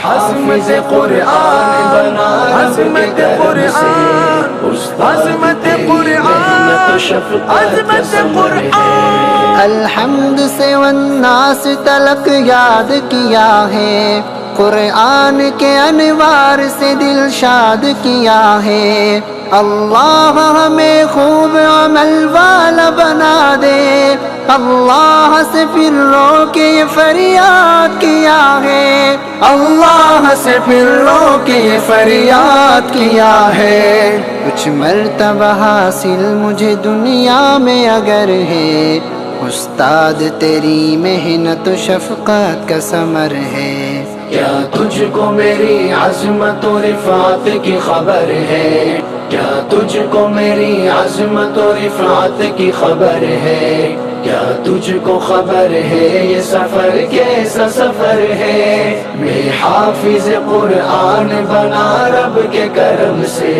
عظمت قرآن بنا عظمت قرآن عظمت قرآن عظمت قرآن. الحمد سے والناس تلک یاد کیا ہے، قرآن کے انوار سے دل شاد کیا ہے. اللہ ہمیں خوب عمل والا بنا دے، اللہ سے پھر رو کے یہ فریاد کیا ہے، اللہ سے پھر رو کے یہ فریاد کیا ہے. کچھ مرتبہ حاصل مجھے دنیا میں اگر ہے، استاد تیری محنت و شفقت کا ثمر ہے. کیا تجھ کو میری عظمت و رفعت کی خبر ہے؟ کیا تجھ کو میری عظمت و رفعت کی خبر ہے؟ کیا تجھ کو خبر ہے یہ سفر کیسا سفر ہے؟ میں حافظ قرآن بنا رب کے کرم سے.